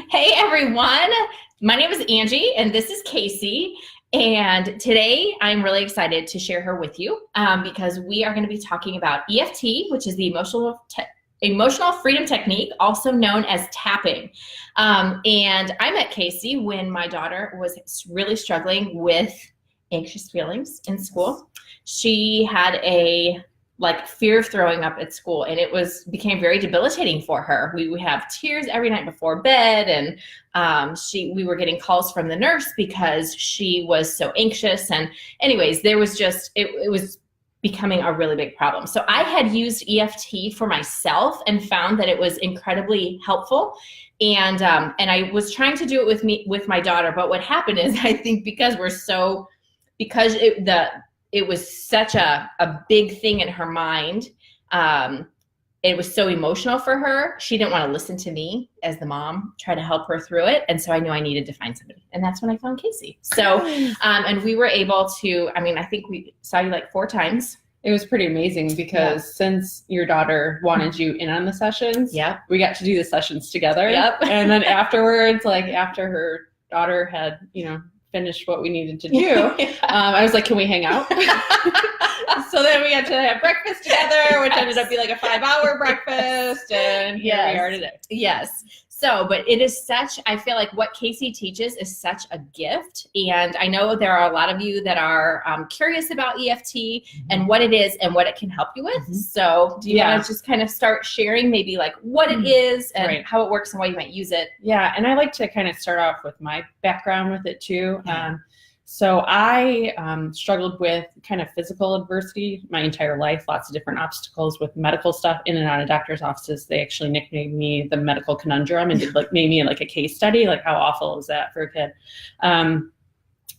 Hey everyone, my name is Angie and this is Casey. And today I'm really excited to share her with you because we are going to be talking about EFT, which is the emotional freedom technique, also known as tapping. And I met Casey when my daughter was really struggling with anxious feelings in school. She had a fear of throwing up at school, and it became very debilitating for her. We would have tears every night before bed, and we were getting calls from the nurse because she was so anxious. And anyways, it was becoming a really big problem. So I had used EFT for myself and found that it was incredibly helpful. And I was trying to do it with my daughter, but what happened is, I think because it was such a big thing in her mind. It was so emotional for her. She didn't want to listen to me as the mom, try to help her through it. And so I knew I needed to find somebody. And that's when I found Casey. So, and we were able to, I think we saw you 4 times. It was pretty amazing because since your daughter wanted you in on the sessions, we got to do the sessions together. And then afterwards, after her daughter had, finished what we needed to do, I was like, can we hang out? So then we got to have breakfast together, which ended up being a 5-hour breakfast, and here we are today. Yes. So, but it is I feel like what Casey teaches is such a gift. And I know there are a lot of you that are curious about EFT and what it is and what it can help you with. So do you want to just kind of start sharing maybe what it is and how it works and why you might use it? Yeah. And I like to kind of start off with my background with it too. So I struggled with kind of physical adversity my entire life, lots of different obstacles with medical stuff in and out of doctor's offices. They actually nicknamed me the medical conundrum and did made me a case study, how awful was that for a kid.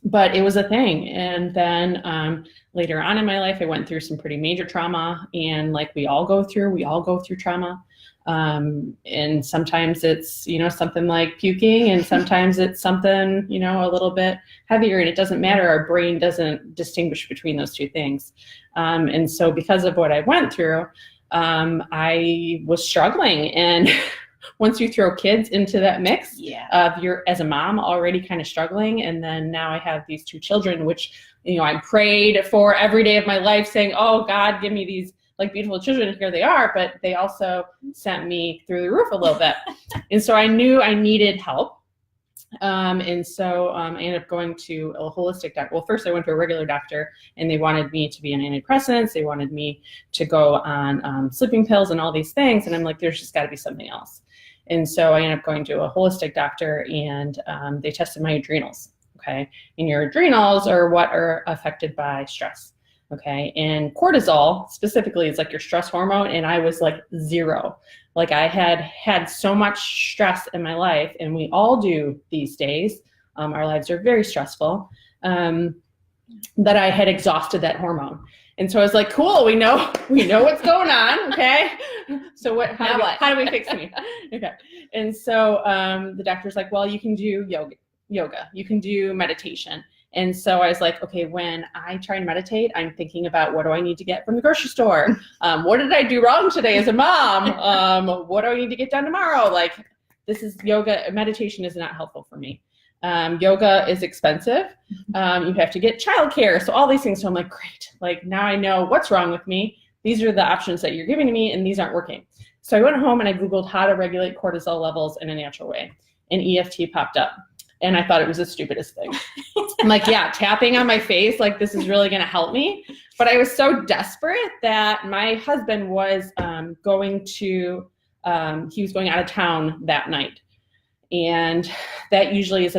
But it was a thing. And then later on in my life, I went through some pretty major trauma, and we all go through trauma. And sometimes it's, something like puking, and sometimes it's something, a little bit heavier, and it doesn't matter. Our brain doesn't distinguish between those two things. And so because of what I went through, I was struggling. And once you throw kids into that mix, you're as a mom already kind of struggling. And then now I have these 2 children, which, I prayed for every day of my life saying, oh God, give me these beautiful children. Here they are, but they also sent me through the roof a little bit. And so I knew I needed help. And so I ended up going to a holistic doctor. Well, first I went to a regular doctor, and they wanted me to be on antidepressants. They wanted me to go on sleeping pills and all these things. And I'm like, there's just got to be something else. And so I ended up going to a holistic doctor, and they tested my adrenals. Okay. And your adrenals are what are affected by stress. Okay. And cortisol specifically is your stress hormone. And I was 0. I had so much stress in my life, and we all do these days. Our lives are very stressful, that I had exhausted that hormone. And so I was like, cool, we know what's going on. Okay. So how do we fix me? Okay. And so the doctor's like, well, you can do yoga, you can do meditation. And so I was like, okay, when I try and meditate, I'm thinking about what do I need to get from the grocery store? What did I do wrong today as a mom? What do I need to get done tomorrow? This is yoga. Meditation is not helpful for me. Yoga is expensive. You have to get childcare. So all these things. So I'm like, great. Now I know what's wrong with me. These are the options that you're giving to me, and these aren't working. So I went home and I Googled how to regulate cortisol levels in a natural way, and EFT popped up. And I thought it was the stupidest thing. I'm like, tapping on my face, this is really going to help me. But I was so desperate that my husband was going out of town that night. And that usually was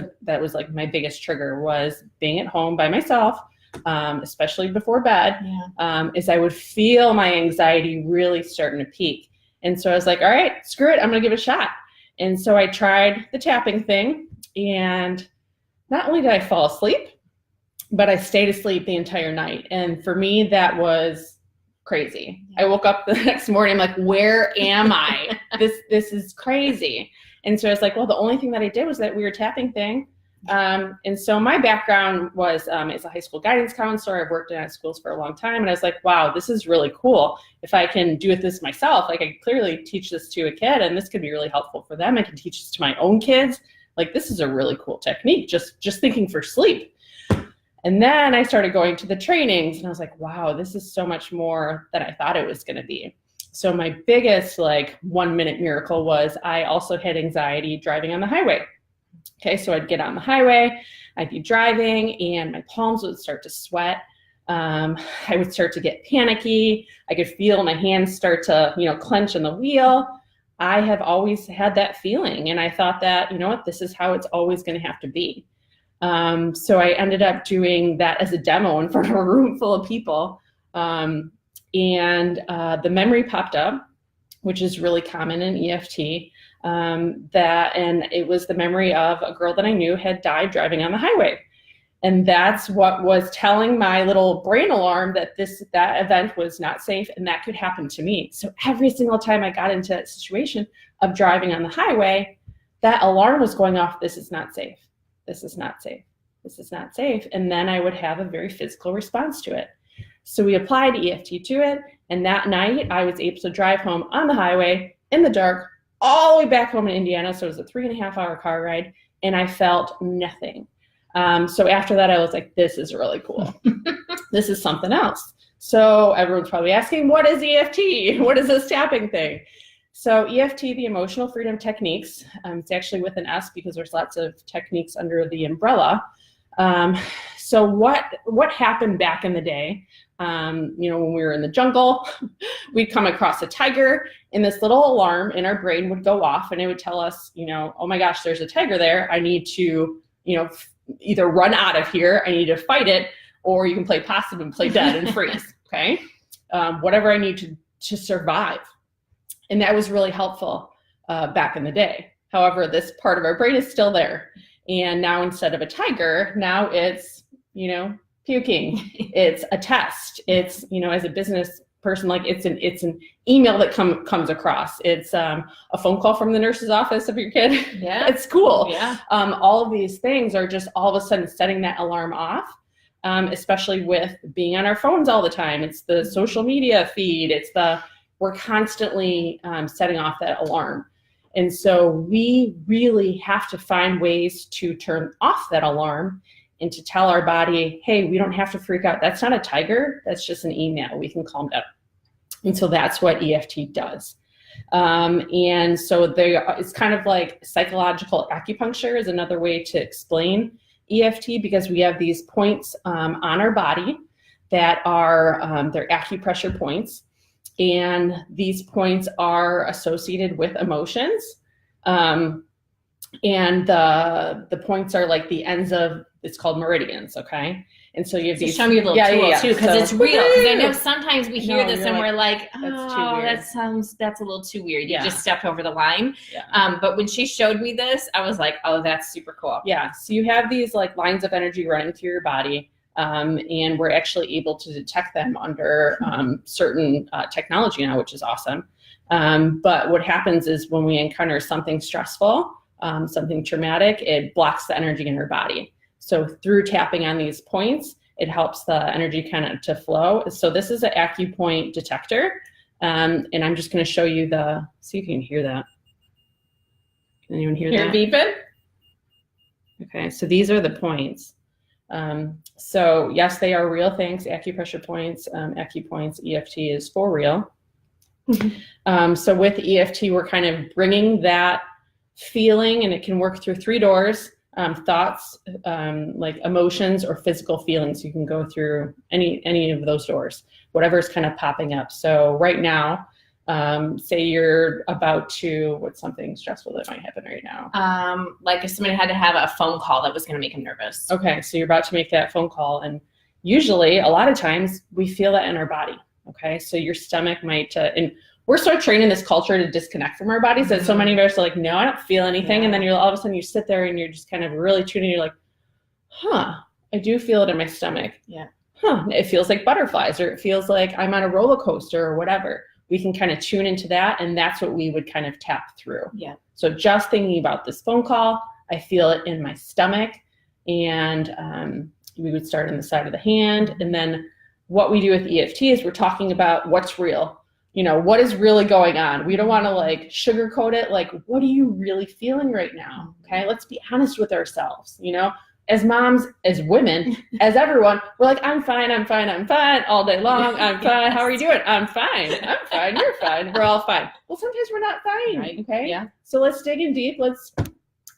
my biggest trigger, was being at home by myself, especially before bed, is I would feel my anxiety really starting to peak. And so I was like, all right, screw it, I'm going to give it a shot. And so I tried the tapping thing. And not only did I fall asleep, but I stayed asleep the entire night. And for me, that was crazy. I woke up the next morning, I'm like, where am I? This is crazy. And so I was like, well, the only thing that I did was that weird tapping thing. And so my background was as a high school guidance counselor. I've worked in schools for a long time, and I was like, wow, this is really cool. If I can do this myself, like I can clearly teach this to a kid, and this could be really helpful for them. I can teach this to my own kids. Like, this is a really cool technique, just thinking for sleep. And then I started going to the trainings, and I was like, wow, this is so much more than I thought it was going to be. So my biggest 1-minute miracle was I also had anxiety driving on the highway. Okay, so I'd get on the highway, I'd be driving, and my palms would start to sweat. I would start to get panicky. I could feel my hands start to, clench in the wheel. I have always had that feeling, and I thought that, this is how it's always going to have to be. So I ended up doing that as a demo in front of a room full of people. And the memory popped up, which is really common in EFT. And it was the memory of a girl that I knew had died driving on the highway. And that's what was telling my little brain alarm that that event was not safe and that could happen to me. So every single time I got into that situation of driving on the highway, that alarm was going off. This is not safe. This is not safe. This is not safe. And then I would have a very physical response to it. So we applied EFT to it. And that night I was able to drive home on the highway in the dark, all the way back home in Indiana. So it was a 3.5-hour car ride, and I felt nothing. So after that, I was like, this is really cool. This is something else. So everyone's probably asking, what is EFT? What is this tapping thing? So EFT, the Emotional Freedom Techniques, it's actually with an S because there's lots of techniques under the umbrella. So what happened back in the day, when we were in the jungle, we'd come across a tiger, and this little alarm in our brain would go off, and it would tell us, oh my gosh, there's a tiger there. I need to, either run out of here, I need to fight it, or you can play possum and play dead and freeze, okay? Whatever I need to survive. And that was really helpful back in the day. However, this part of our brain is still there. And now instead of a tiger, now it's, puking. It's a test. It's, as a business person, it's an email that comes across. It's a phone call from the nurse's office of your kid. Yeah. It's cool. Yeah. All of these things are just all of a sudden setting that alarm off, especially with being on our phones all the time. It's the social media feed. We're constantly setting off that alarm. And so we really have to find ways to turn off that alarm and to tell our body, hey, we don't have to freak out. That's not a tiger. That's just an email. We can calm down. And so that's what EFT does. And so it's kind of like psychological acupuncture is another way to explain EFT, because we have these points on our body that are they're acupressure points. And these points are associated with emotions. And the points are like the ends of, it's called meridians, okay? And so you have these. Show me your little tool too, because it's real. Because I know sometimes we hear this and we're like, oh, that's a little too weird. You just stepped over the line. Yeah. But when she showed me this, I was like, oh, that's super cool. Yeah. So you have these lines of energy running through your body. And we're actually able to detect them under certain technology now, which is awesome. But what happens is when we encounter something stressful, something traumatic, it blocks the energy in our body. So through tapping on these points, it helps the energy kind of to flow. So this is an acupoint detector. And I'm just going to show you see if you can hear that. Can anyone hear that? Hear beeping? Okay, so these are the points. So yes, they are real things, acupressure points, acupoints, EFT is for real. Mm-hmm. So with EFT, we're kind of bringing that feeling, and it can work through 3 doors, thoughts, like emotions or physical feelings. You can go through any of those doors, whatever's kind of popping up. So right now, say you're about to, what's something stressful that might happen right now? Like if somebody had to have a phone call that was going to make them nervous. Okay, so you're about to make that phone call, and usually a lot of times we feel that in our body. Okay, so your stomach might, and we're so trained in this culture to disconnect from our bodies that so many of us are like, no, I don't feel anything. Yeah. And then all of a sudden you sit there and you're just kind of really tuning, you're like, I do feel it in my stomach. Yeah. It feels like butterflies, or it feels like I'm on a roller coaster or whatever. We can kind of tune into that, and that's what we would kind of tap through. Yeah. So just thinking about this phone call, I feel it in my stomach. And we would start on the side of the hand. And then what we do with EFT is we're talking about what's real. What is really going on? We don't want to like sugarcoat it. Like, what are you really feeling right now? Okay. Let's be honest with ourselves. As moms, as women, as everyone, we're like, I'm fine all day long. I'm fine. How are you doing? I'm fine. You're fine. We're all fine. Well, sometimes we're not fine. Right. Okay. Yeah. So let's dig in deep. Let's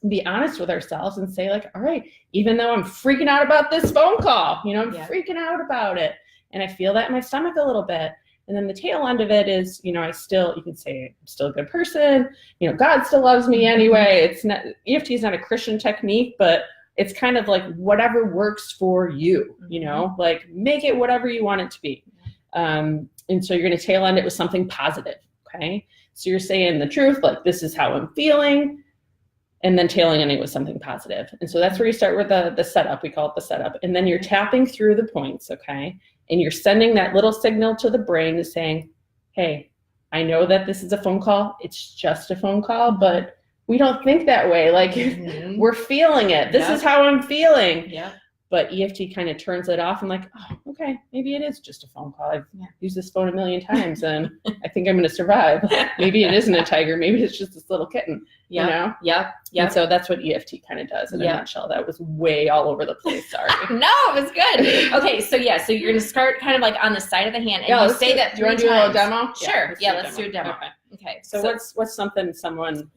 be honest with ourselves and say like, all right, even though I'm freaking out about this phone call, I'm freaking out about it. And I feel that in my stomach a little bit. And then the tail end of it is, you can say I'm still a good person. God still loves me anyway. It's not, EFT is not a Christian technique, but it's kind of like whatever works for you, like make it whatever you want it to be. And so you're going to tail end it with something positive. Okay. So you're saying the truth, like this is how I'm feeling, and then tailing ending with something positive. And so that's where you start with the setup. We call it the setup. And then you're tapping through the points. Okay. And you're sending that little signal to the brain is saying, hey, I know that this is a phone call. It's just a phone call, but we don't think that way. Like we're feeling it. This is how I'm feeling. Yeah. But EFT kind of turns it off and like, oh, okay, maybe it is just a phone call. I've used this phone a million times and I think I'm going to survive. Maybe it isn't a tiger. Maybe it's just this little kitten, Yeah. And so that's what EFT kind of does in a nutshell. That was way all over the place. Sorry. No, it was good. Okay. So so you're going to start kind of like on the side of the hand, and you say that 3 times. Do you want to do a little demo? Sure. Let's do a demo. Okay. So what's something someone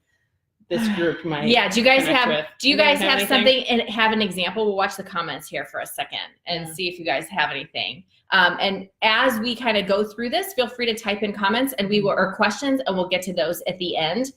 this group might do you guys have with. Do you guys have something and have an example? We'll watch the comments here for a second and see if you guys have anything. And as we kind of go through this, feel free to type in comments and or questions, and we'll get to those at the end.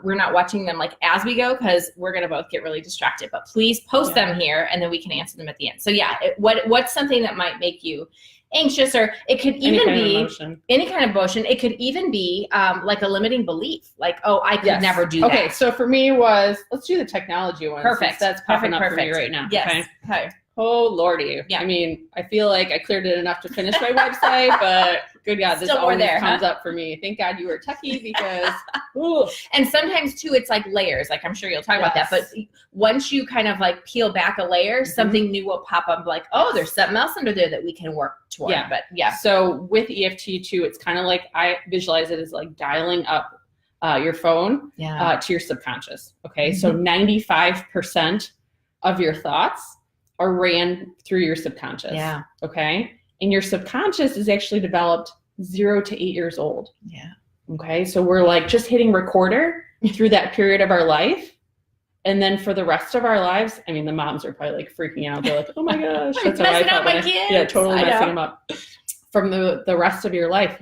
We're not watching them like as we go because we're going to both get really distracted, but please post them here and then we can answer them at the end. So what's something that might make you anxious, or it could even be any kind of emotion. It could even be like a limiting belief, like, oh, I could never do that. Okay, so for me let's do the technology one. Perfect. That's popping up for me right now. Yes. Okay. Oh, Lordy. Yeah. I mean, I feel like I cleared it enough to finish my website, but good God, this always comes up for me. Thank God you were techie because, ooh. And sometimes too, it's like layers. Like I'm sure you'll talk about that, but once you kind of like peel back a layer, something new will pop up like, oh, there's something else under there that we can work toward. Yeah. But So with EFT too, it's kind of like, I visualize it as like dialing up your phone to your subconscious. Okay. So 95% of your thoughts are ran through your subconscious. Yeah. Okay. And your subconscious is actually developed 0 to 8 years old. Yeah. Okay. So we're like just hitting recorder through that period of our life. And then for the rest of our lives, I mean, the moms are probably like freaking out. They're like, oh my gosh, that's how I felt. Yeah, totally messing them up. From the rest of your life,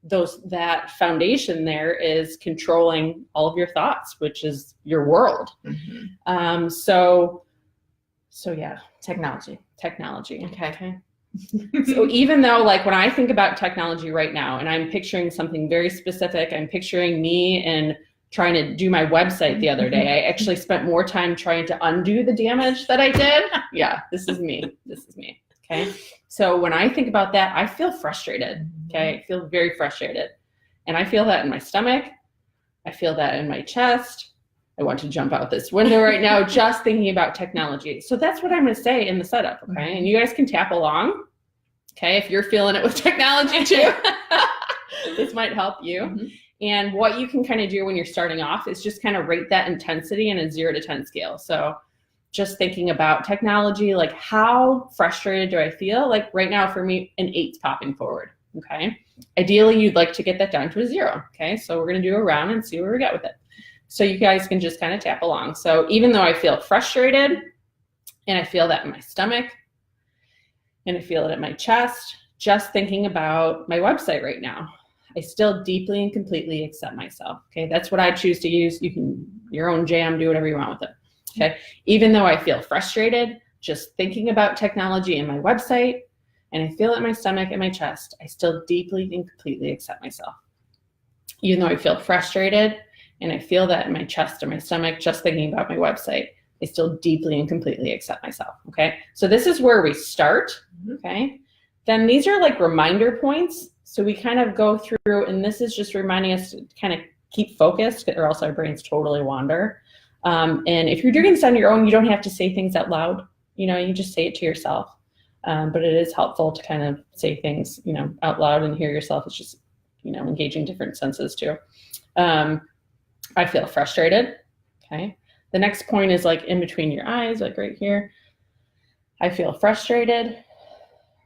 that foundation there is controlling all of your thoughts, which is your world. Mm-hmm. So yeah, technology. Okay. So even though like when I think about technology right now and I'm picturing something very specific, I'm picturing me and trying to do my website the other day. I actually spent more time trying to undo the damage that I did. Yeah, this is me. Okay. So when I think about that, I feel frustrated. Okay. I feel very frustrated. And I feel that in my stomach. I feel that in my chest. I want to jump out this window right now just thinking about technology. So that's what I'm going to say in the setup. Okay. And you guys can tap along. Okay. If you're feeling it with technology too, this might help you. Mm-hmm. And what you can kind of do when you're starting off is just kind of rate that intensity in a 0 to 10 scale. So just thinking about technology, like how frustrated do I feel? Like right now for me, an 8's popping forward. Okay. Ideally, you'd like to get that down to a 0. Okay. So we're going to do a round and see where we get with it. So you guys can just kind of tap along. So even though I feel frustrated and I feel that in my stomach and I feel it in my chest, just thinking about my website right now, I still deeply and completely accept myself. Okay. That's what I choose to use. You can, your own jam, do whatever you want with it. Okay. Even though I feel frustrated, just thinking about technology and my website, and I feel it in my stomach and my chest, I still deeply and completely accept myself. Even though I feel frustrated and I feel that in my chest or my stomach, just thinking about my website, I still deeply and completely accept myself. Okay. So this is where we start. Okay. Then these are like reminder points. So we kind of go through, and this is just reminding us to kind of keep focused or else our brains totally wander. And if you're doing this on your own, you don't have to say things out loud. You just say it to yourself. But it is helpful to kind of say things, out loud and hear yourself. It's just, engaging different senses too. I feel frustrated. Okay. The next point is like in between your eyes, like right here. I feel frustrated.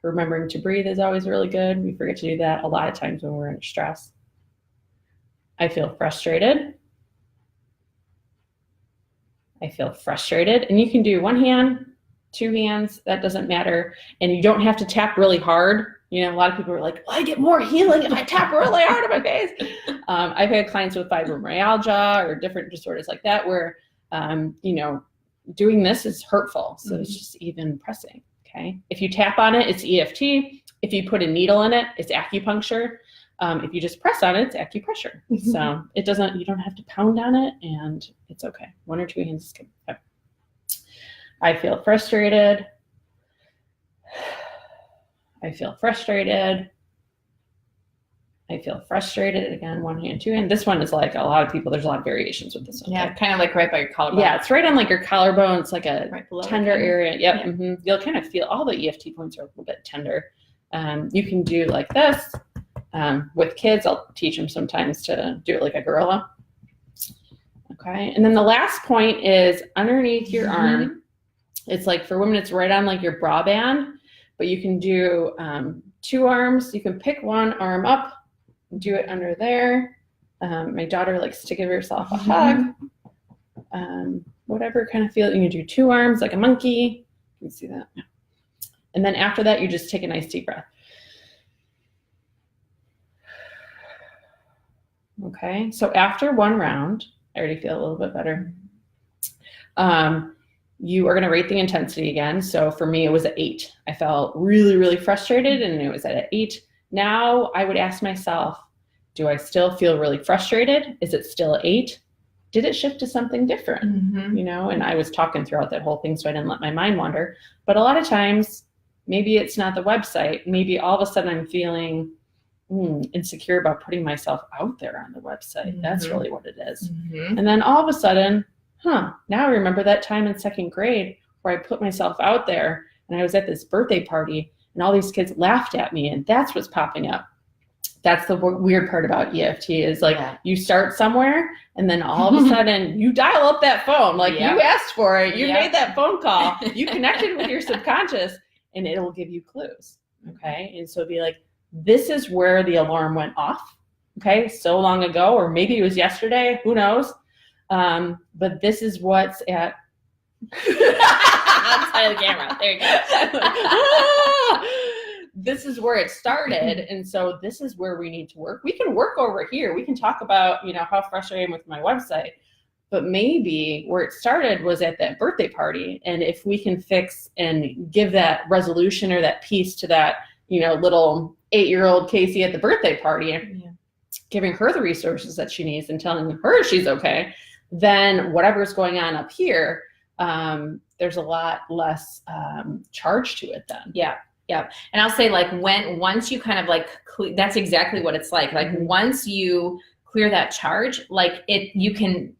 Remembering to breathe is always really good. We forget to do that a lot of times when we're under stress. I feel frustrated. I feel frustrated. And you can do one hand, two hands, that doesn't matter. And you don't have to tap really hard. A lot of people are like, well, I get more healing if I tap really hard on my face. I've had clients with fibromyalgia or different disorders like that where, doing this is hurtful. So it's just even pressing. Okay. If you tap on it, it's EFT. If you put a needle in it, it's acupuncture. If you just press on it, it's acupressure. So you don't have to pound on it, and it's okay. One or two hands is good. Okay. I feel frustrated. I feel frustrated. I feel frustrated. Again, one hand, two hand. This one is like a lot of people, there's a lot of variations with this one. Yeah, kind of like right by your collarbone. Yeah, it's right on like your collarbone. It's like a right below tender area. Yep. Yeah. You'll kind of feel all the EFT points are a little bit tender. You can do like this. With kids, I'll teach them sometimes to do it like a gorilla. Okay. And then the last point is underneath your arm. It's like for women, it's right on like your bra band, but you can do two arms. You can pick one arm up, do it under there. My daughter likes to give herself a hug. Whatever kind of feel. You can do two arms like a monkey. You can see that. Yeah. And then after that, you just take a nice deep breath. Okay, so after one round, I already feel a little bit better. You are going to rate the intensity again. So for me, it was at 8. I felt really, really frustrated, and it was at an 8. Now I would ask myself, do I still feel really frustrated? Is it still at 8? Did it shift to something different? And I was talking throughout that whole thing, so I didn't let my mind wander. But a lot of times, maybe it's not the website. Maybe all of a sudden I'm feeling insecure about putting myself out there on the website. That's really what it is. And then all of a sudden, now I remember that time in 2nd grade where I put myself out there and I was at this birthday party and all these kids laughed at me, and that's what's popping up. That's the weird part about EFT is like you start somewhere and then all of a sudden you dial up that phone. Like you asked for it. You made that phone call. You connected with your subconscious, and it'll give you clues. Okay. And so it'd be like, this is where the alarm went off, okay, so long ago, or maybe it was yesterday, who knows? But this is what's at outside of the camera. There you go. This is where it started, and so this is where we need to work. We can work over here. We can talk about, how frustrated I am with my website, but maybe where it started was at that birthday party, and if we can fix and give that resolution or that piece to that, little 8-year-old Casey at the birthday party, giving her the resources that she needs and telling her she's okay, then whatever's going on up here, there's a lot less charge to it then. Yeah. And I'll say once you kind of that's exactly what it's like. Like once you clear that charge, you can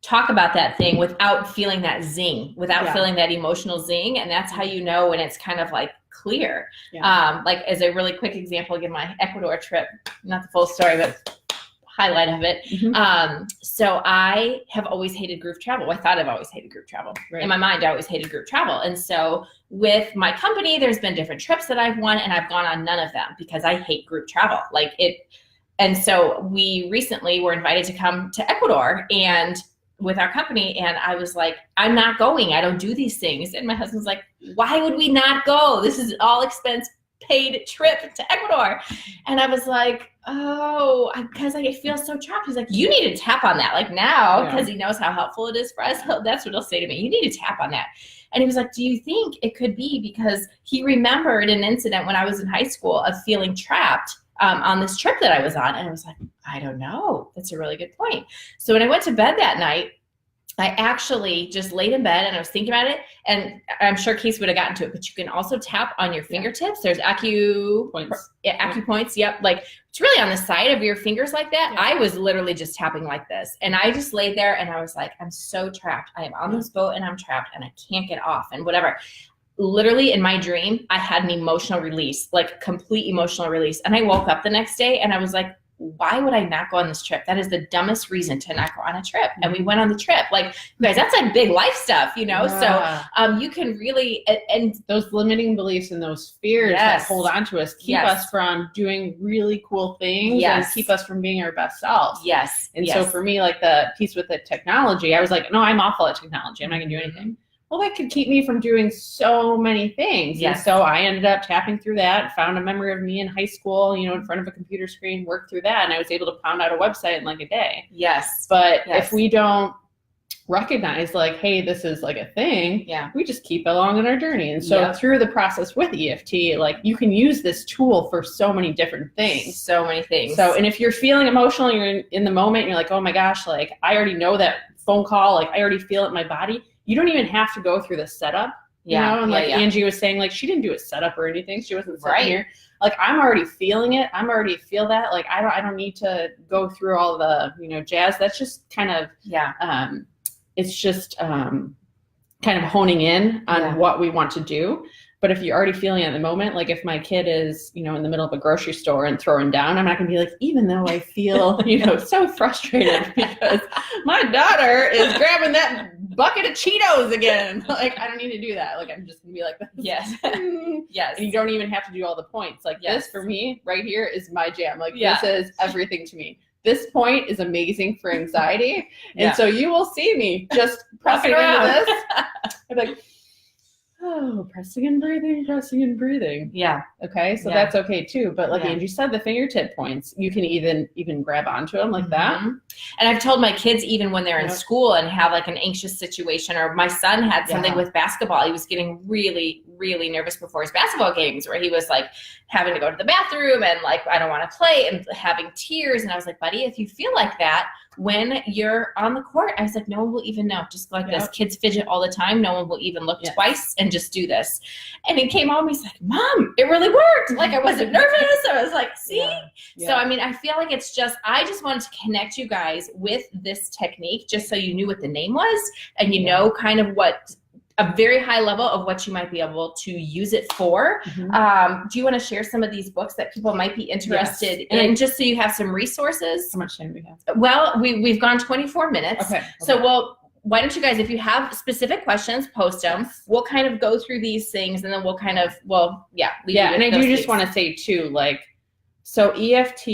talk about that thing without feeling that zing, without feeling that emotional zing. And that's how you know when it's kind of like clear. As a really quick example, I'll give my Ecuador trip, not the full story, but highlight of it. So I have always hated group travel. I thought I've always hated group travel. Right. In my mind, I always hated group travel. And so with my company, there's been different trips that I've won, and I've gone on none of them because I hate group travel. And so we recently were invited to come to Ecuador and with our company, and I was like, I'm not going. I don't do these things. And my husband's like, why would we not go? This is all expense paid trip to Ecuador. And I was like, because I feel so trapped. He's like, you need to tap on that. Like now, because he knows how helpful it is for us. That's what he'll say to me. You need to tap on that. And he was like, do you think it could be because he remembered an incident when I was in high school of feeling trapped on this trip that I was on? And I was like, I don't know. That's a really good point. So when I went to bed that night, I actually just laid in bed and I was thinking about it, and I'm sure Casey would have gotten to it, but you can also tap on your fingertips. There's acupoints. Yep. Like it's really on the side of your fingers like that. I was literally just tapping like this, and I just laid there and I was like, I'm so trapped. I am on this boat and I'm trapped and I can't get off and whatever. Literally in my dream, I had an emotional release, like complete emotional release. And I woke up the next day and I was like, why would I not go on this trip? That is the dumbest reason to not go on a trip. And we went on the trip. Like, you guys, that's like big life stuff, you know? Yeah. So you can really, and those limiting beliefs and those fears that hold on to us keep us from doing really cool things and keep us from being our best selves. And so for me, like the piece with the technology, I was like, no, I'm awful at technology. I'm not gonna do anything. Well, that could keep me from doing so many things. And so I ended up tapping through that, found a memory of me in high school, you know, in front of a computer screen, worked through that, and I was able to pound out a website in like a day. But if we don't recognize like, hey, this is like a thing, we just keep along on our journey. And so through the process with EFT, like you can use this tool for so many different things. So many things. So, and if you're feeling emotional, you're in the moment, and you're like, oh my gosh, like I already know that phone call, like I already feel it in my body. You don't even have to go through the setup, you know? And like Angie was saying, like she didn't do a setup or anything. She wasn't sitting here. Like I'm already feeling it. I'm already feel that. Like I don't need to go through all the, you know, jazz. That's just kind of, it's just kind of honing in on what we want to do. But if you're already feeling it in the moment, like if my kid is, you know, in the middle of a grocery store and throwing down, I'm not gonna be like, even though I feel, you know, so frustrated because my daughter is grabbing that bucket of Cheetos again. Like, I don't need to do that. Like, I'm just gonna be like, And you don't even have to do all the points. Like this for me right here is my jam. Like this is everything to me. This point is amazing for anxiety. And so you will see me just pressing into this. I'm like, oh, pressing and breathing, pressing and breathing. Okay, so that's okay too. But like Angie said, the fingertip points, you can even grab onto them like that. And I've told my kids, even when they're in school and have like an anxious situation, or my son had something with basketball. He was getting really, really nervous before his basketball games, where he was like having to go to the bathroom and like, I don't want to play, and having tears. And I was like, buddy, if you feel like that when you're on the court, I was like, no one will even know. Just like this. Kids fidget all the time. No one will even look twice, and just do this. And he came home, he's like, Mom, it really worked. Like I wasn't nervous. I was like, see? So, I mean, I feel like it's just, I just wanted to connect you guys with this technique just so you knew what the name was, and you know kind of what, a very high level of what you might be able to use it for. Do you want to share some of these books that people might be interested in, just so you have some resources? How much time do we have? Well, we've gone 24 minutes. So why don't you guys, if you have specific questions, post them. We'll kind of go through these things, and then we'll kind of, and I do just want to say too, like, so EFT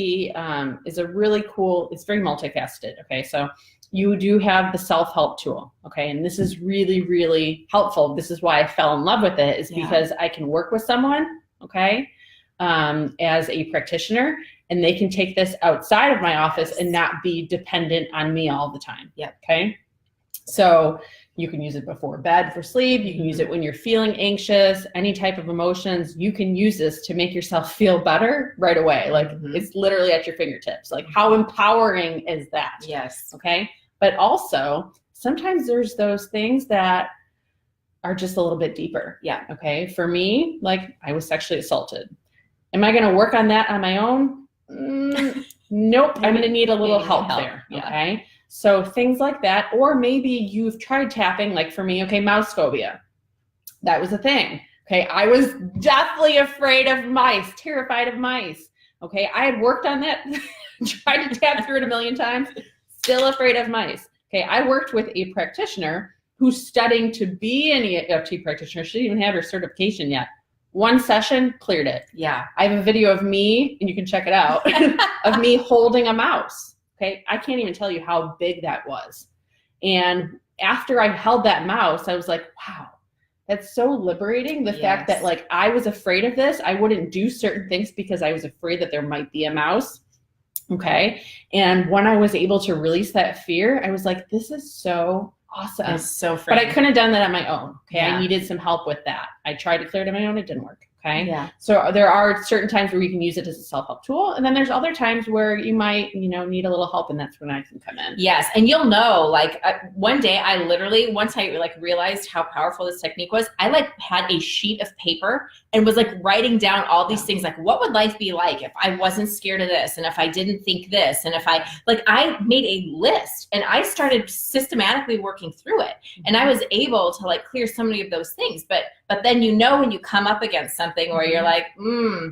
is a really cool, it's very multifaceted. Okay, so you do have the self-help tool, okay? And this is really, really helpful. This is why I fell in love with it, is because I can work with someone, okay, as a practitioner, and they can take this outside of my office and not be dependent on me all the time, okay? So you can use it before bed for sleep. You can use it when you're feeling anxious, any type of emotions. You can use this to make yourself feel better right away. Like it's literally at your fingertips. Like how empowering is that? Okay. But also sometimes there's those things that are just a little bit deeper. Okay. For me, like I was sexually assaulted. Am I going to work on that on my own? Nope. I'm going to need a little help there. Okay. So things like that, or maybe you've tried tapping, like for me, okay, mouse phobia. That was a thing. Okay. I was deathly afraid of mice, terrified of mice. Okay. I had worked on that, tried to tap through it a million times, still afraid of mice. Okay. I worked with a practitioner who's studying to be an EFT practitioner. She didn't even have her certification yet. One session, cleared it. I have a video of me, and you can check it out, of me holding a mouse. Okay, I can't even tell you how big that was. And after I held that mouse, I was like, wow, that's so liberating. The fact that like I was afraid of this, I wouldn't do certain things because I was afraid that there might be a mouse. Okay, and when I was able to release that fear, I was like, this is so awesome. It's so freeing. But I couldn't have done that on my own. Okay, I needed some help with that. I tried to clear it on my own. It didn't work. Okay. Yeah. So there are certain times where you can use it as a self-help tool. And then there's other times where you might, need a little help, and that's when I can come in. Yes. And you'll know, like one day I literally, once I like realized how powerful this technique was, I like had a sheet of paper and was like writing down all these things, like what would life be like if I wasn't scared of this, and if I didn't think this, and if I made a list, and I started systematically working through it, and I was able to like clear so many of those things. But then when you come up against something where you're like,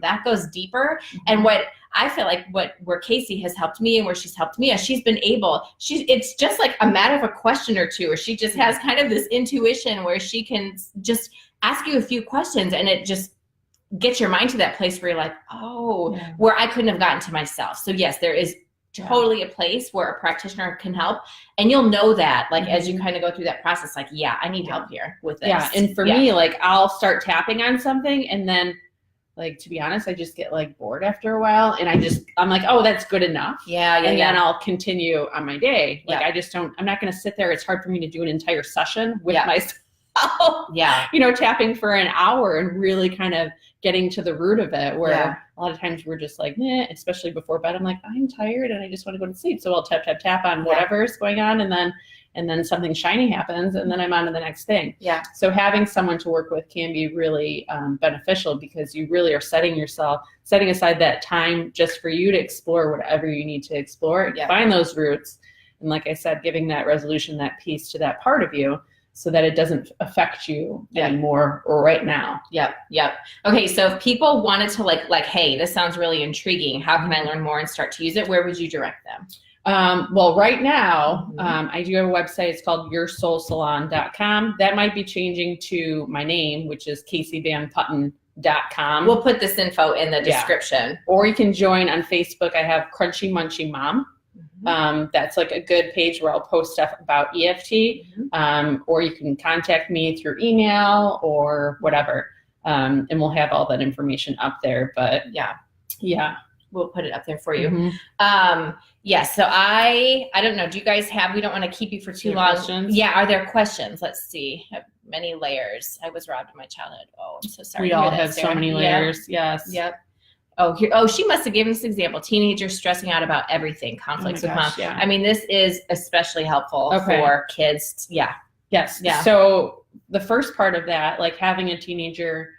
that goes deeper. And what I feel like where Casey has helped me and where she's helped me is it's just like a matter of a question or two, or she just has kind of this intuition where she can just ask you a few questions, and it just gets your mind to that place where you're like, where I couldn't have gotten to myself. So yes, there is totally a place where a practitioner can help, and you'll know that like as you kind of go through that process, like, I need help here with this. Yeah. And for me, like I'll start tapping on something, and then like, to be honest, I just get like bored after a while, and I'm like, oh, that's good enough. And then I'll continue on my day. Like I'm not going to sit there. It's hard for me to do an entire session with myself. Tapping for an hour and really kind of getting to the root of it, where a lot of times we're just like, especially before bed, I'm like, I'm tired and I just want to go to sleep. So I'll tap on whatever's going on, and then something shiny happens, and then I'm on to the next thing. Yeah. So having someone to work with can be really beneficial, because you really are setting aside that time just for you to explore whatever you need to explore, find those roots. And like I said, giving that resolution, that peace to that part of you, so that it doesn't affect you anymore or right now. Yep. Okay, so if people wanted to like, hey, this sounds really intriguing, how can I learn more and start to use it? Where would you direct them? Well, right now, I do have a website. It's called yoursoulsalon.com. That might be changing to my name, which is CaseyVanPutten.com. We'll put this info in the description. Or you can join on Facebook. I have Crunchy Munchy Mom. That's like a good page where I'll post stuff about EFT, or you can contact me through email or whatever. And we'll have all that information up there, but we'll put it up there for you. So I don't know. Do you guys we don't want to keep you for too long. Questions? Yeah. Are there questions? Let's see. Many layers. I was robbed of my childhood. Oh, I'm so sorry. We all have so many layers. Yes. Yep. Oh, she must have given this example. Teenagers stressing out about everything, conflicts with mom. Yeah. I mean, this is especially helpful for kids. Yeah. Yes. Yeah. So the first part of that, like having a teenager,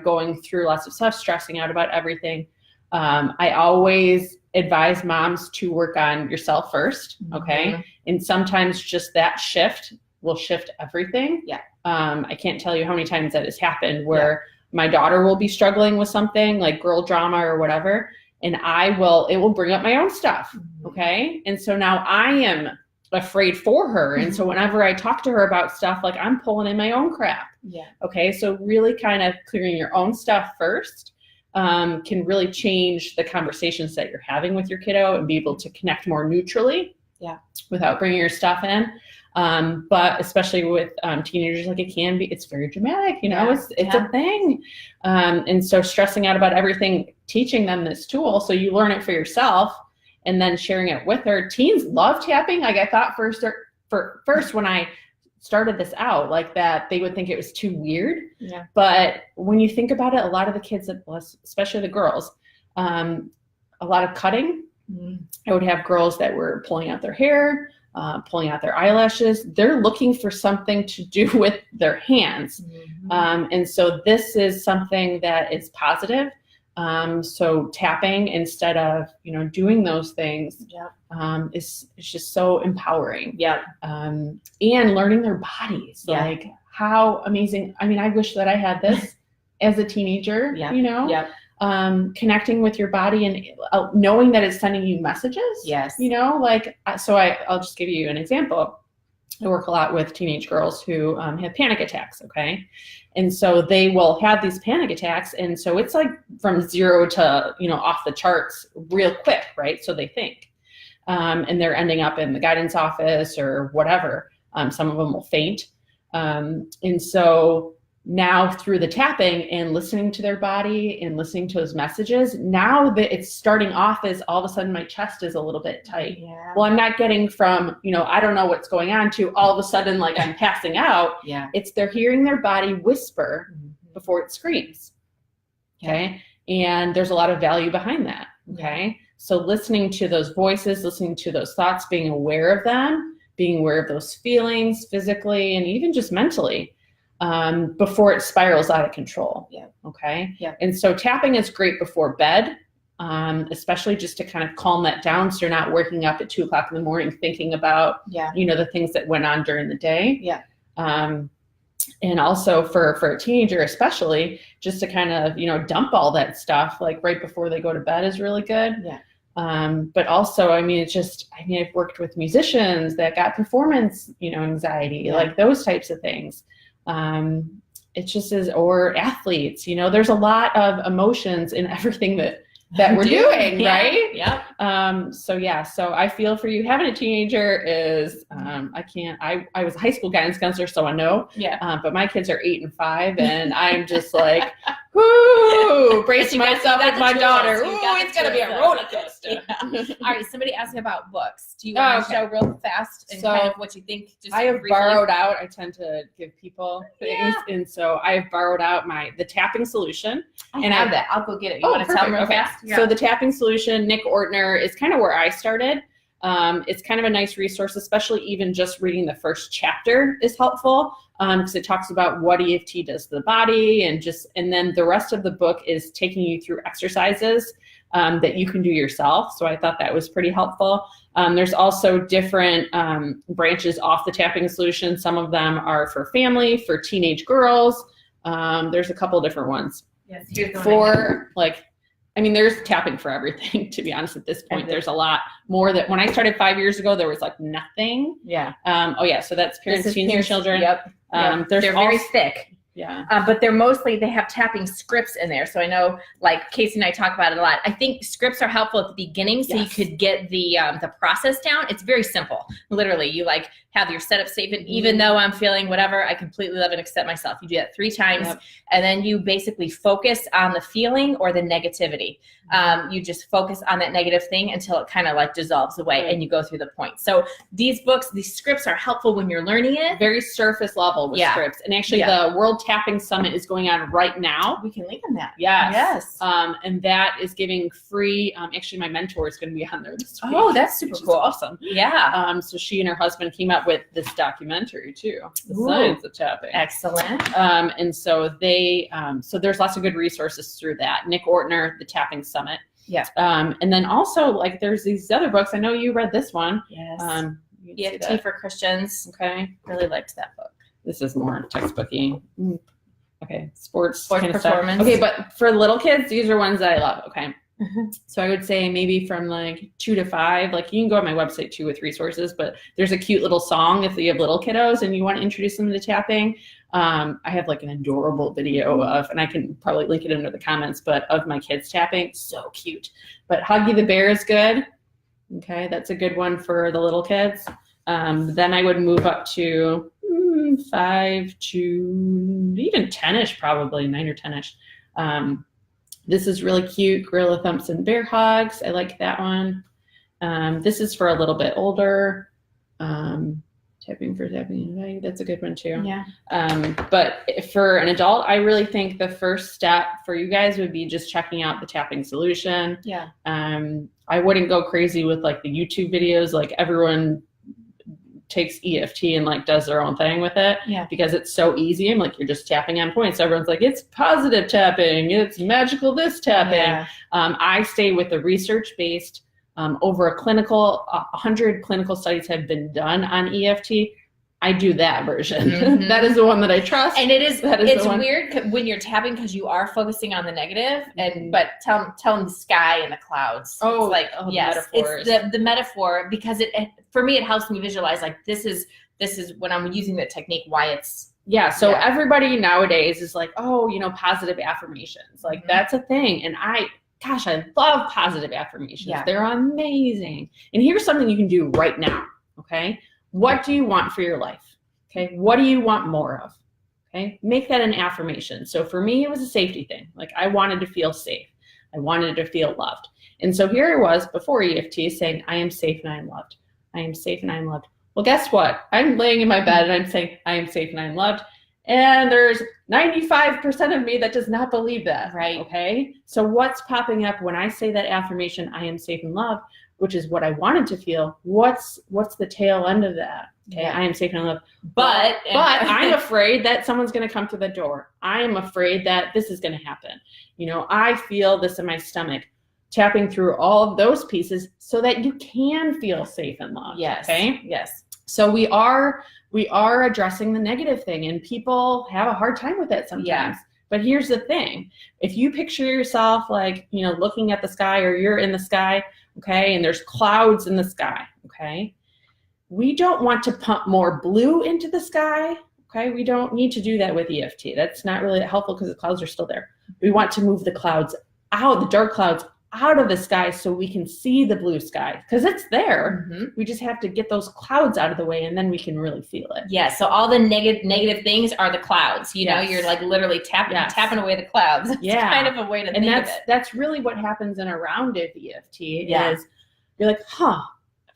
going through lots of stuff, stressing out about everything. I always advise moms to work on yourself first. Okay. And sometimes just that shift will shift everything. Yeah. I can't tell you how many times that has happened where my daughter will be struggling with something like girl drama or whatever, and it will bring up my own stuff. Okay. And so now I am afraid for her. And so whenever I talk to her about stuff, like I'm pulling in my own crap. Yeah. Okay. So really kind of clearing your own stuff first can really change the conversations that you're having with your kiddo and be able to connect more neutrally without bringing your stuff in. But especially with teenagers, like it's very dramatic, it's a thing. And so stressing out about everything, teaching them this tool so you learn it for yourself and then sharing it with her. Teens love tapping. Like I thought first when I started this out like that, they would think it was too weird. Yeah. But when you think about it, a lot of the kids, especially the girls, a lot of cutting. I would have girls that were pulling out their hair, pulling out their eyelashes. They're looking for something to do with their hands. And so this is something that is positive. So tapping instead of, doing those things is just so empowering. Yeah. And learning their bodies, like how amazing. I mean, I wish that I had this as a teenager, connecting with your body and knowing that it's sending you messages. Yes. So I'll just give you an example. I work a lot with teenage girls who have panic attacks. Okay. And so they will have these panic attacks. And so it's like from 0 to, off the charts real quick. Right. So they think, and they're ending up in the guidance office or whatever. Some of them will faint. And so now through the tapping and listening to their body and listening to those messages, now that it's starting off as all of a sudden my chest is a little bit tight. Yeah. Well, I'm not getting from, I don't know what's going on to all of a sudden like I'm passing out. Yeah. It's they're hearing their body whisper before it screams. Okay. And there's a lot of value behind that. Okay. So listening to those voices, listening to those thoughts, being aware of them, being aware of those feelings physically and even just mentally, before it spirals out of control. Yeah. Okay. Yeah. And so tapping is great before bed, especially just to kind of calm that down. So you're not waking up at 2 o'clock in the morning thinking about, the things that went on during the day. Yeah. And also for a teenager, especially, just to kind of, dump all that stuff like right before they go to bed is really good. Yeah. But also, I've worked with musicians that got performance, anxiety, like those types of things. It just is, or athletes, there's a lot of emotions in everything that we're doing, right? Yeah. So I feel for you. Having a teenager is, I was a high school guidance counselor, so I know. Yeah. But my kids are 8 and 5, and I'm just like, whoo, bracing myself with my daughter. Ooh, it's going to be a roller coaster. Yeah. All right. Somebody asked me about books. Do you want to show real fast and kind of what you think? Just I have briefly? borrowed out. I tend to give people things. And so I have borrowed out the Tapping Solution. I have that. I'll go get it. You want to tell me real fast? Yeah. So the Tapping Solution, Nick Ortner, is kind of where I started. It's kind of a nice resource, especially even just reading the first chapter is helpful, because it talks about what EFT does to the body, and then the rest of the book is taking you through exercises that you can do yourself. So I thought that was pretty helpful. There's also different branches off the Tapping Solution. Some of them are for family, for teenage girls. There's a couple different ones. Yes, there's tapping for everything, to be honest, at this point. There's a lot more that when I started 5 years ago, there was like nothing. Yeah. So that's parents, teens, and children. Yep. They're very thick. Yeah. But they have tapping scripts in there. So I know, like Casey and I talk about it a lot. I think scripts are helpful at the beginning, so you could get the process down. It's very simple. Literally, you have your setup statement. Even though I'm feeling whatever, I completely love and accept myself. You do that 3 times, and then you basically focus on the feeling or the negativity. You just focus on that negative thing until it kind of dissolves away, and you go through the points. So these scripts are helpful when you're learning it. Very surface level with scripts. And actually, the World Tapping Summit is going on right now. We can link on that. Yes. And that is giving free. Actually, my mentor is going to be on there this week. Oh, that's super cool. Awesome. Yeah. So she and her husband came up with this documentary too, The Science of Tapping. Excellent. And so so there's lots of good resources through that. Nick Ortner, The Tapping Summit. Yeah. And then also there's these other books. I know you read this one. Yes. EFT for Christians. Okay. Really liked that book. This is more textbooky. Okay. Sports kind of performance. Stuff. Okay. But for little kids, these are ones that I love. Okay. So I would say maybe from 2 to 5, you can go on my website too with resources, but there's a cute little song if you have little kiddos and you want to introduce them to tapping. I have an adorable video and I can probably link it under the comments, but of my kids tapping. So cute. But Huggy the Bear is good. Okay. That's a good one for the little kids. Then I would move up to 5 to even 10-ish, probably 9 or 10-ish. This is really cute. Gorilla Thumps and Bear Hugs. I like that one. This is for a little bit older. Tapping for tapping. That's a good one too. Yeah. But for an adult, I really think the first step for you guys would be just checking out the Tapping Solution. Yeah. I wouldn't go crazy with the YouTube videos. Everyone takes EFT and does their own thing with it, because it's so easy. I'm you're just tapping on points. Everyone's it's positive tapping, it's magical this tapping. Yeah. I stay with the research-based. Over 100 clinical studies have been done on EFT. I do that version. Mm-hmm. That is the one that I trust. And it's weird when you're tapping because you are focusing on the negative, but tell them the sky and the clouds. Oh, it's the metaphors. It's the metaphor, because for me it helps me visualize this is when I'm using the technique, why it's. Yeah. So everybody nowadays is positive affirmations. That's a thing. And I love positive affirmations. Yeah. They're amazing. And here's something you can do right now. Okay. What do you want for your life? Okay. What do you want more of? Okay. Make that an affirmation. So for me, it was a safety thing. I wanted to feel safe. I wanted to feel loved. And so here I was before EFT saying, I am safe and I am loved. I am safe and I am loved. Well, guess what? I'm laying in my bed and I'm saying, I am safe and I am loved. And there's 95% of me that does not believe that. Right. Okay. So what's popping up when I say that affirmation, I am safe and loved, which is what I wanted to feel? What's the tail end of that? Okay. Yeah. I am safe and loved. But I'm afraid that someone's going to come to the door. I am afraid that this is going to happen. You know, I feel this in my stomach. Tapping through all of those pieces so that you can feel safe and loved. Yes. Okay. Yes. So we are addressing the negative thing, and people have a hard time with it sometimes. Yeah. But here's the thing. If you picture yourself like, you know, looking at the sky, or you're in the sky, okay, and there's clouds in the sky, okay, we don't want to pump more blue into the sky. Okay. We don't need to do that with EFT. That's not really helpful because the clouds are still there. We want to move the clouds out, the dark clouds out of the sky, so we can see the blue sky, because it's there. Mm-hmm. We just have to get those clouds out of the way, and then we can really feel it. Yeah. So all the negative things are the clouds. You know, Yes. you're like literally tapping Yes. away the clouds. It's Yeah. kind of a way to think of it. That's really what happens in a rounded EFT. Yeah. Is you're like,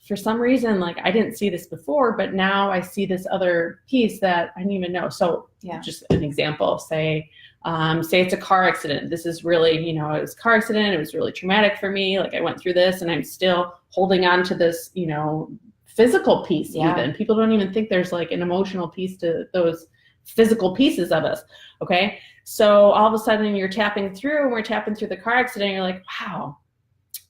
for some reason, like I didn't see this before, but now I see this other piece that I didn't even know. So Yeah. just an example, say it's a car accident. This is really, you know, it was a car accident. It was really traumatic for me. Like I went through this, and I'm still holding on to this, you know, physical piece. Yeah. Even people don't even think there's like an emotional piece to those physical pieces of us. Okay. So all of a sudden you're tapping through, and we're tapping through the car accident. And you're like, wow,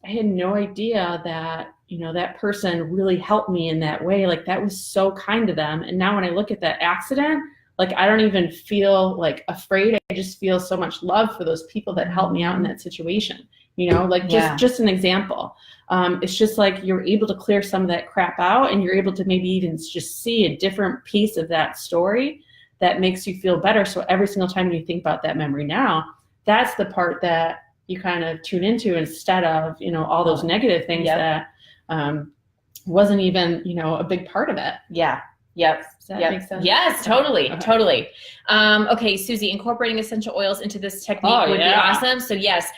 I had no idea that, you know, that person really helped me in that way. Like that was so kind to them. And now when I look at that accident, like I don't even feel like afraid. I just feel so much love for those people that helped me out in that situation. You know, like just an example. It's just like you're able to clear some of that crap out, and you're able to maybe even just see a different piece of that story that makes you feel better. So every single time you think about that memory now, that's the part that you kind of tune into, instead of, you know, all those negative things that wasn't even, you know, a big part of it. Yeah. Yep. Does that make sense? Yes, totally. Okay. Totally. Okay, Susie, incorporating essential oils into this technique would be awesome. So yes,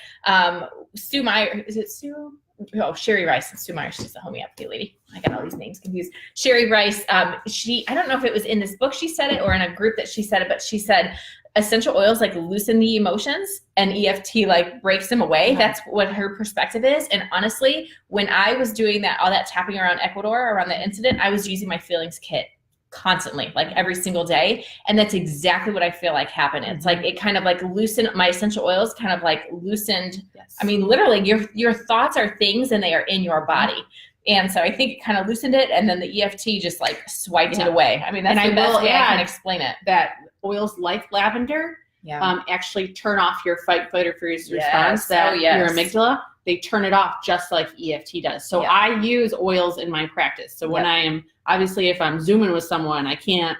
Sue Meyer, is it Sue? Oh, Sherry Rice and Sue Meyer. She's a homeopathy lady. I got all these names confused. Sherry Rice, I don't know if it was in this book she said it, or in a group that she said it, but she said essential oils like loosen the emotions, and EFT like breaks them away. Uh-huh. That's what her perspective is. And honestly, when I was doing that, all that tapping around Ecuador, around the incident, I was using my feelings kit constantly, like every single day. And that's exactly what I feel like happened. It's like, it kind of like loosened my essential oils, kind of like loosened. Yes. I mean, literally your thoughts are things, and they are in your body. And so I think it kind of loosened it, and then the EFT just like swiped it away. I mean, that's the best way I can explain it. That oils like lavender actually turn off your fight, flight, or freeze response, your amygdala. They turn it off just like EFT does. So I use oils in my practice. So when I am, obviously if I'm Zooming with someone, I can't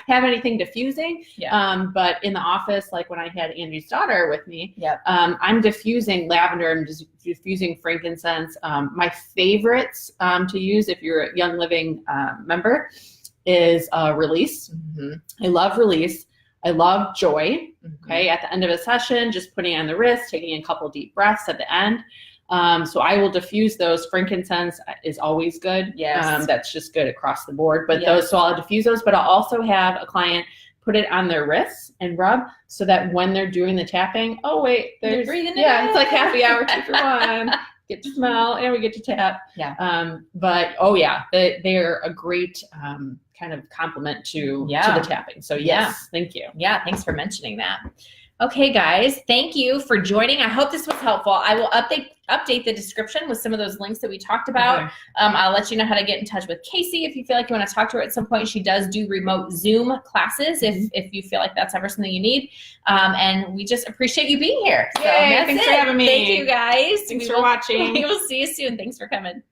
have anything diffusing. But in the office, like when I had Andrew's daughter with me, I'm diffusing lavender, I'm just diffusing frankincense. My favorites to use if you're a Young Living member is Release. Mm-hmm. I love Release. I love Joy. Okay. At the end of a session, just putting it on the wrist, taking a couple deep breaths at the end. So I will diffuse those. Frankincense is always good. Yes. That's just good across the board. But so I'll diffuse those, but I'll also have a client put it on their wrists and rub, so that when they're doing the tapping, oh wait, there's breathing it's like happy hour 2 for 1. Get to smell and we get to tap. But they're a great kind of complement to the tapping. So yes, thank you. Yeah, thanks for mentioning that. Okay, guys, thank you for joining. I hope this was helpful. I will update the description with some of those links that we talked about. Okay. I'll let you know how to get in touch with Casey if you feel like you want to talk to her at some point. She does do remote Zoom classes if you feel like that's ever something you need. And we just appreciate you being here. So Yay, thanks for having me. Thank you, guys. Thanks for watching. We will see you soon. Thanks for coming.